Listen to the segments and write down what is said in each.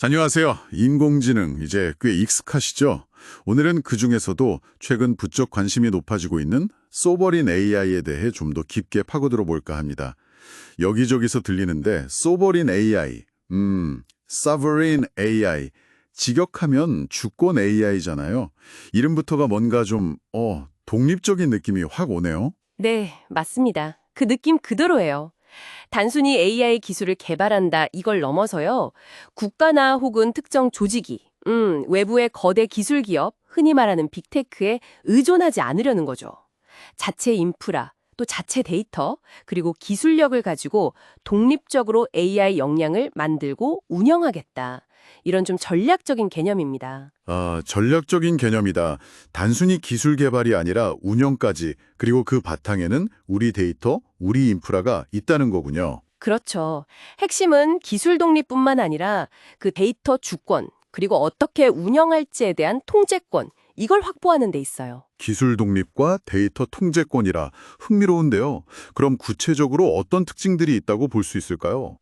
안녕하세요. 인공지능 이제 꽤 익숙하시죠? 오늘은 그중에서도 최근 부쩍 관심이 높아지고 있는 소버린 AI에 대해 좀 더 깊게 파고들어 볼까 합니다. 여기저기서 들리는데 소버린 AI, sovereign AI, 직역하면 주권 AI잖아요. 이름부터가 뭔가 좀 독립적인 느낌이 확 오네요. 네, 맞습니다. 그 느낌 그대로예요. 단순히 AI 기술을 개발한다 이걸 넘어서요. 국가나 혹은 특정 조직이, 외부의 거대 기술 기업, 흔히 말하는 빅테크에 의존하지 않으려는 거죠. 자체 인프라, 또 자체 데이터, 그리고 기술력을 가지고 독립적으로 AI 역량을 만들고 운영하겠다. 이런 좀 전략적인 개념입니다. 아, 전략적인 개념이다. 단순히 기술 개발이 아니라 운영까지, 그리고 그 바탕에는 우리 데이터, 우리 인프라가 있다는 거군요. 그렇죠. 핵심은 기술 독립뿐만 아니라 그 데이터 주권, 그리고 어떻게 운영할지에 대한 통제권, 이걸 확보하는 데 있어요. 기술 독립과 데이터 통제권이라 흥미로운데요. 그럼 구체적으로 어떤 특징들이 있다고 볼 수 있을까요?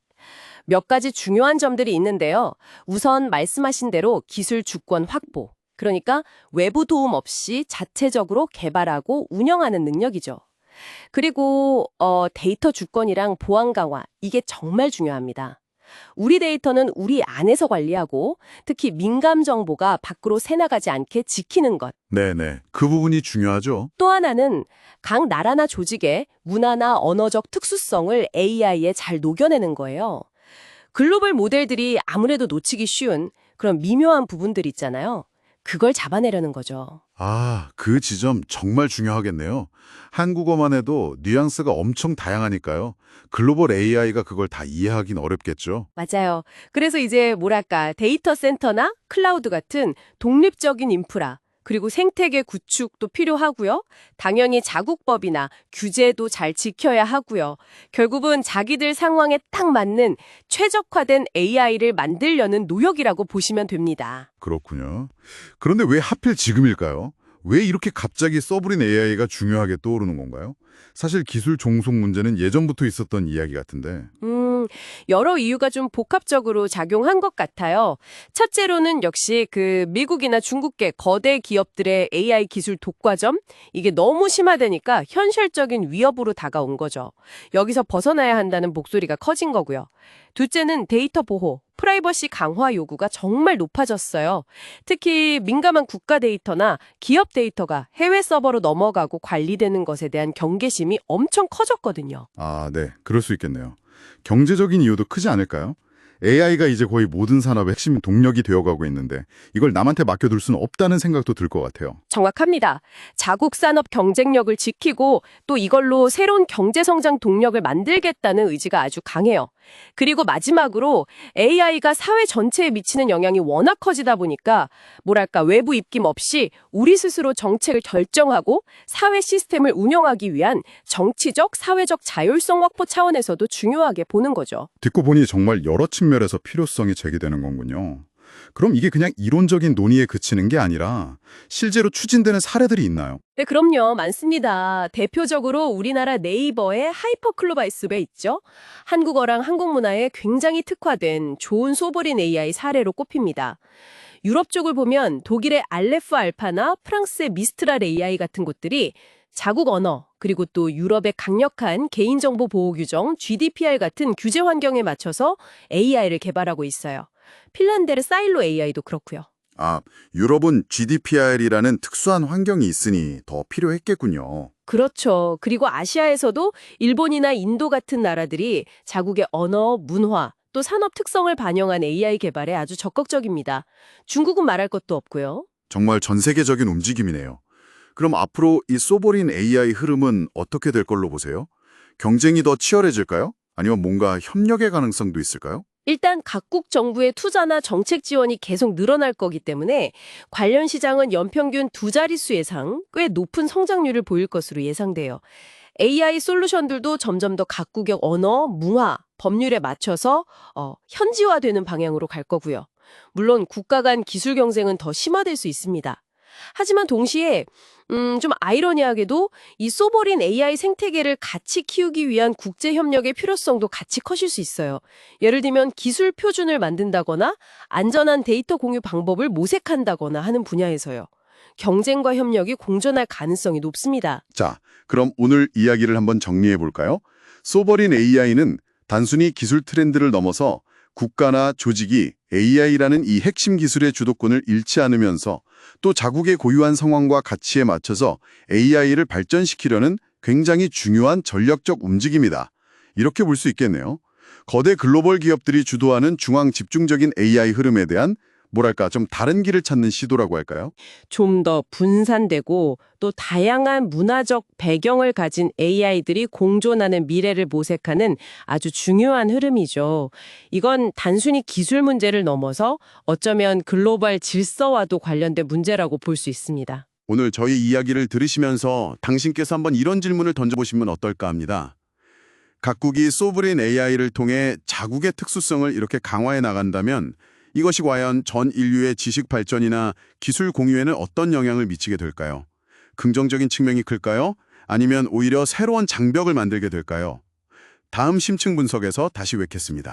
몇 가지 중요한 점들이 있는데요. 우선 말씀하신 대로 기술 주권 확보. 그러니까 외부 도움 없이 자체적으로 개발하고 운영하는 능력이죠. 그리고 데이터 주권이랑 보안 강화, 이게 정말 중요합니다. 우리 데이터는 우리 안에서 관리하고 특히 민감 정보가 밖으로 새나가지 않게 지키는 것. 네네. 그 부분이 중요하죠. 또 하나는 각 나라나 조직의 문화나 언어적 특수성을 AI에 잘 녹여내는 거예요. 글로벌 모델들이 아무래도 놓치기 쉬운 그런 미묘한 부분들 있잖아요. 그걸 잡아내려는 거죠. 아, 그 지점 정말 중요하겠네요. 한국어만 해도 뉘앙스가 엄청 다양하니까요. 글로벌 AI가 그걸 다 이해하긴 어렵겠죠. 맞아요. 그래서 이제 뭐랄까 데이터 센터나 클라우드 같은 독립적인 인프라 그리고 생태계 구축도 필요하고요. 당연히 자국법이나 규제도 잘 지켜야 하고요. 결국은 자기들 상황에 딱 맞는 최적화된 AI를 만들려는 노력이라고 보시면 됩니다. 그렇군요. 그런데 왜 하필 지금일까요? 왜 이렇게 갑자기 서브린 AI가 중요하게 떠오르는 건가요? 사실 기술 종속 문제는 예전부터 있었던 이야기 같은데. 여러 이유가 좀 복합적으로 작용한 것 같아요. 첫째로는 역시 그 미국이나 중국계 거대 기업들의 AI 기술 독과점? 이게 너무 심화되니까 현실적인 위협으로 다가온 거죠. 여기서 벗어나야 한다는 목소리가 커진 거고요. 둘째는 데이터 보호, 프라이버시 강화 요구가 정말 높아졌어요. 특히 민감한 국가 데이터나 기업 데이터가 해외 서버로 넘어가고 관리되는 것에 대한 경계심이 엄청 커졌거든요. 아, 네. 그럴 수 있겠네요. 경제적인 이유도 크지 않을까요? AI가 이제 거의 모든 산업의 핵심 동력이 되어가고 있는데 이걸 남한테 맡겨둘 수는 없다는 생각도 들 것 같아요. 정확합니다. 자국 산업 경쟁력을 지키고 또 이걸로 새로운 경제 성장 동력을 만들겠다는 의지가 아주 강해요. 그리고 마지막으로 AI가 사회 전체에 미치는 영향이 워낙 커지다 보니까 뭐랄까 외부 입김 없이 우리 스스로 정책을 결정하고 사회 시스템을 운영하기 위한 정치적, 사회적 자율성 확보 차원에서도 중요하게 보는 거죠. 듣고 보니 정말 여러 측면에서 필요성이 제기되는 거군요. 그럼 이게 그냥 이론적인 논의에 그치는 게 아니라 실제로 추진되는 사례들이 있나요? 네, 그럼요. 많습니다. 대표적으로 우리나라 네이버의 하이퍼클로바이스가 있죠. 한국어랑 한국 문화에 굉장히 특화된 좋은 소버린 AI 사례로 꼽힙니다. 유럽 쪽을 보면 독일의 알레프 알파나 프랑스의 미스트랄 AI 같은 곳들이 자국 언어, 그리고 또 유럽의 강력한 개인정보 보호 규정 GDPR 같은 규제 환경에 맞춰서 AI를 개발하고 있어요. 핀란드의 사일로 AI도 그렇고요. 아, 유럽은 GDPR이라는 특수한 환경이 있으니 더 필요했겠군요. 그렇죠. 그리고 아시아에서도 일본이나 인도 같은 나라들이 자국의 언어, 문화, 또 산업 특성을 반영한 AI 개발에 아주 적극적입니다. 중국은 말할 것도 없고요. 정말 전 세계적인 움직임이네요. 그럼 앞으로 이 소버린 AI 흐름은 어떻게 될 걸로 보세요? 경쟁이 더 치열해질까요? 아니면 뭔가 협력의 가능성도 있을까요? 일단 각국 정부의 투자나 정책 지원이 계속 늘어날 거기 때문에 관련 시장은 연평균 두 자릿수 예상, 꽤 높은 성장률을 보일 것으로 예상돼요. AI 솔루션들도 점점 더 각국의 언어, 문화, 법률에 맞춰서 현지화되는 방향으로 갈 거고요. 물론 국가 간 기술 경쟁은 더 심화될 수 있습니다. 하지만 동시에 좀 아이러니하게도 이 소버린 AI 생태계를 같이 키우기 위한 국제 협력의 필요성도 같이 커질 수 있어요. 예를 들면 기술 표준을 만든다거나 안전한 데이터 공유 방법을 모색한다거나 하는 분야에서요. 경쟁과 협력이 공존할 가능성이 높습니다. 자, 그럼 오늘 이야기를 한번 정리해 볼까요? 소버린 AI는 단순히 기술 트렌드를 넘어서 국가나 조직이 AI라는 이 핵심 기술의 주도권을 잃지 않으면서 또 자국의 고유한 상황과 가치에 맞춰서 AI를 발전시키려는 굉장히 중요한 전략적 움직임이다. 이렇게 볼 수 있겠네요. 거대 글로벌 기업들이 주도하는 중앙 집중적인 AI 흐름에 대한 뭐랄까 좀 다른 길을 찾는 시도라고 할까요? 좀 더 분산되고 또 다양한 문화적 배경을 가진 AI들이 공존하는 미래를 모색하는 아주 중요한 흐름이죠. 이건 단순히 기술 문제를 넘어서 어쩌면 글로벌 질서와도 관련된 문제라고 볼 수 있습니다. 오늘 저희 이야기를 들으시면서 당신께서 한번 이런 질문을 던져보시면 어떨까 합니다. 각국이 소브린 AI를 통해 자국의 특수성을 이렇게 강화해 나간다면 이것이 과연 전 인류의 지식 발전이나 기술 공유에는 어떤 영향을 미치게 될까요? 긍정적인 측면이 클까요? 아니면 오히려 새로운 장벽을 만들게 될까요? 다음 심층 분석에서 다시 뵙겠습니다.